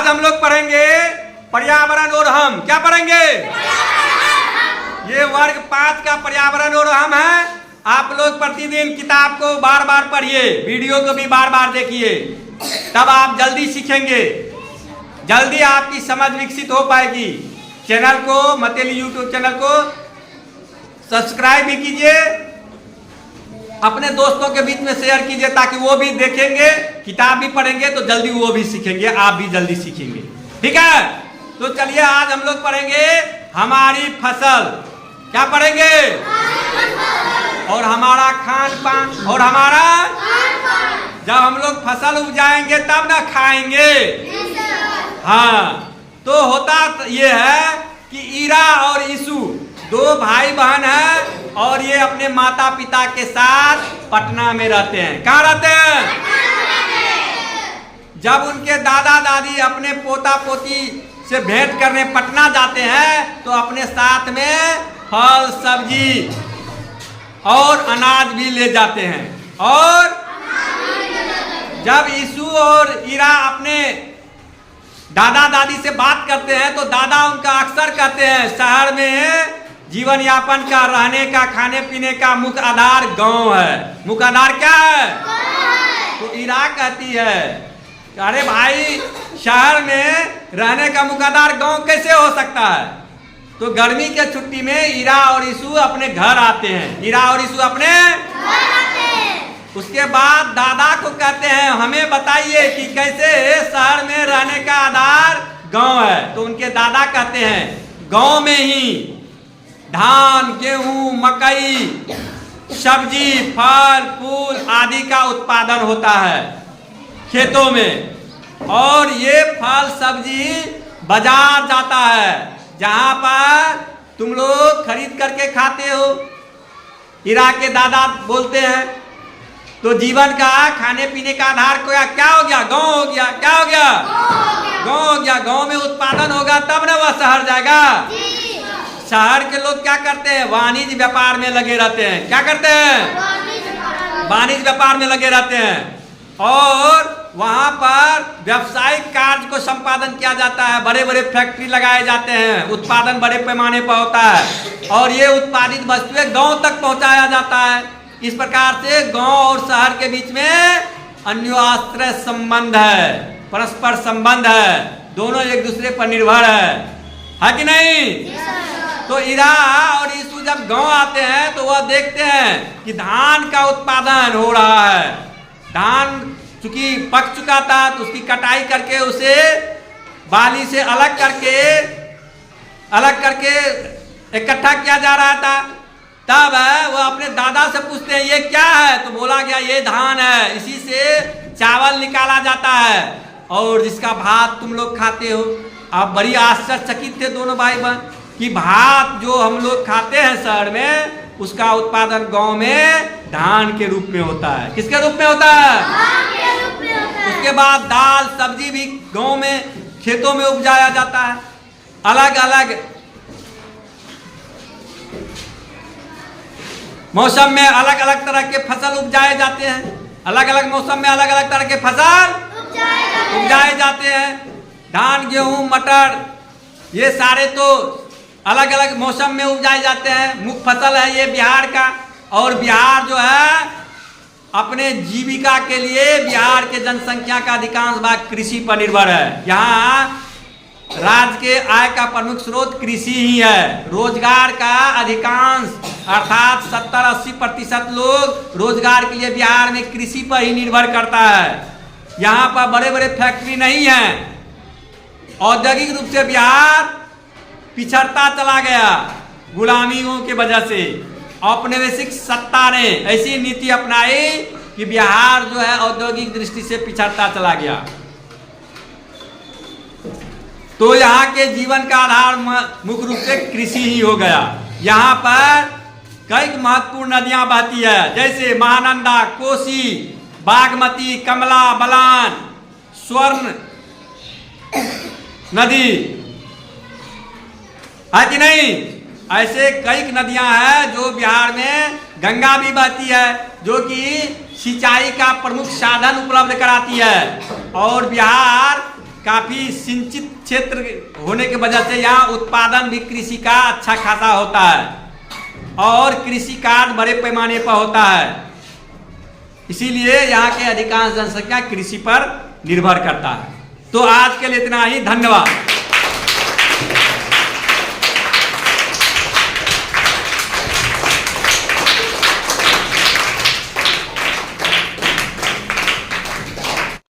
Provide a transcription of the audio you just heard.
हम लोग पढ़ेंगे पर्यावरण और हम। क्या पढ़ेंगे? ये वर्ग 5 का पर्यावरण और हम है। आप लोग प्रतिदिन किताब को बार बार पढ़िए, वीडियो को भी बार बार देखिए, तब आप जल्दी सीखेंगे, जल्दी आपकी समझ विकसित हो पाएगी। चैनल को, मतेली यूट्यूब चैनल को सब्सक्राइब भी कीजिए, अपने दोस्तों के बीच में शेयर कीजिए, ताकि वो भी देखेंगे, किताब भी पढ़ेंगे तो जल्दी वो भी सीखेंगे, आप भी जल्दी सीखेंगे। ठीक है, तो चलिए आज हम लोग पढ़ेंगे हमारी फसल। क्या पढ़ेंगे? और हमारा खान पान और हमारा जब हम लोग फसल उपजाएंगे तब ना खाएंगे। हाँ, तो होता ये है कि ईरा और यीशु 2 भाई बहन हैं और ये अपने माता पिता के साथ पटना में रहते हैं। कहाँ रहते हैं? जब उनके दादा दादी अपने पोता पोती से भेंट करने पटना जाते हैं तो अपने साथ में फल सब्जी और अनाज भी ले जाते हैं। और जब यीशु और ईरा अपने दादा दादी से बात करते हैं तो दादा उनका अक्सर कहते हैं शहर में जीवन यापन का, रहने का, खाने पीने का मुख्य आधार गांव है। मुख्य आधार क्या है? तो ईरा कहती है अरे भाई, शहर में रहने का मुख्य आधार गांव कैसे हो सकता है? तो गर्मी के छुट्टी में ईरा और यीशु अपने घर आते हैं। ईरा और यीशु अपने घर आते हैं। उसके बाद दादा को कहते हैं हमें बताइए कि कैसे शहर में रहने का आधार गांव है। तो उनके दादा कहते हैं गांव में ही धान, गेहूं, मकई, सब्जी, फल फूल आदि का उत्पादन होता है खेतों में, और ये फल सब्जी बाजार जाता है जहां पर तुम लोग खरीद करके खाते हो। ईरा के दादा बोलते हैं तो जीवन का, खाने पीने का आधार क्या हो गया? गांव हो गया। क्या हो गया? गांव हो गया। गांव में उत्पादन होगा तब ना वह शहर जाएगा। शहर के लोग क्या करते हैं? वाणिज्य व्यापार में लगे रहते हैं। क्या करते हैं? वाणिज्य व्यापार में लगे रहते हैं और वहां पर व्यावसायिक कार्य को संपादन किया जाता है। बड़े बड़े फैक्ट्री लगाए जाते हैं, उत्पादन बड़े पैमाने पर होता है और ये उत्पादित वस्तुएं गांव तक पहुंचाया जाता है। इस प्रकार से गांव और शहर के बीच में अन्योन्याश्रय संबंध है, परस्पर संबंध है, दोनों एक दूसरे पर निर्भर है कि नहीं? तो ईरा और यीशु जब गांव आते हैं तो वह देखते हैं कि धान का उत्पादन हो रहा है। धान चूंकि पक चुका था तो उसकी कटाई करके उसे बाली से अलग करके इकट्ठा किया जा रहा था। तब वह अपने दादा से पूछते हैं ये क्या है? तो बोला गया ये धान है, इसी से चावल निकाला जाता है और जिसका भात तुम लोग खाते हो। अब बड़ी आश्चर्यचकित थे दोनों भाई बहन कि भात जो हम लोग खाते हैं शहर में, उसका उत्पादन गांव में धान के रूप में होता है। किसके रूप में होता है? धान के रूप में होता है। उसके बाद दाल सब्जी भी गांव में खेतों में उपजाया जाता है। अलग अलग मौसम में अलग अलग तरह के फसल उपजाए जाते हैं। अलग अलग मौसम में अलग अलग तरह के फसल उपजाए जाते हैं। धान, गेहूं, मटर, ये सारे तो अलग अलग मौसम में उपजाए जाते हैं। मुख्य फसल है ये बिहार का, और बिहार जो है अपने जीविका के लिए, बिहार के जनसंख्या का अधिकांश भाग कृषि पर निर्भर है। यहाँ राज्य के आय का प्रमुख स्रोत कृषि ही है। रोजगार का अधिकांश अर्थात 70-80% लोग रोजगार के लिए बिहार में कृषि पर ही निर्भर करता है। यहाँ पर बड़े बड़े फैक्ट्री नहीं है। औद्योगिक रूप से बिहार पिछड़ता चला गया गुलामियों की वजह से। औपनिवेशिक सत्ता ने ऐसी नीति अपनाई कि बिहार जो है औद्योगिक दृष्टि से पिछड़ता चला गया। तो यहाँ के जीवन का आधार मुख्य रूप से कृषि ही हो गया। यहाँ पर कई महत्वपूर्ण नदियां बहती है, जैसे महानंदा, कोसी, बागमती, कमला, बलान, स्वर्ण नदी है कि नहीं? ऐसे कई नदियां हैं जो बिहार में, गंगा भी बहती है जो कि सिंचाई का प्रमुख साधन उपलब्ध कराती है। और बिहार काफ़ी सिंचित क्षेत्र होने की वजह से यहाँ उत्पादन भी कृषि का अच्छा खासा होता है और कृषि कार्य बड़े पैमाने पर होता है। इसीलिए यहाँ के अधिकांश जनसंख्या कृषि पर निर्भर करता है। तो आज के लिए इतना ही, धन्यवाद।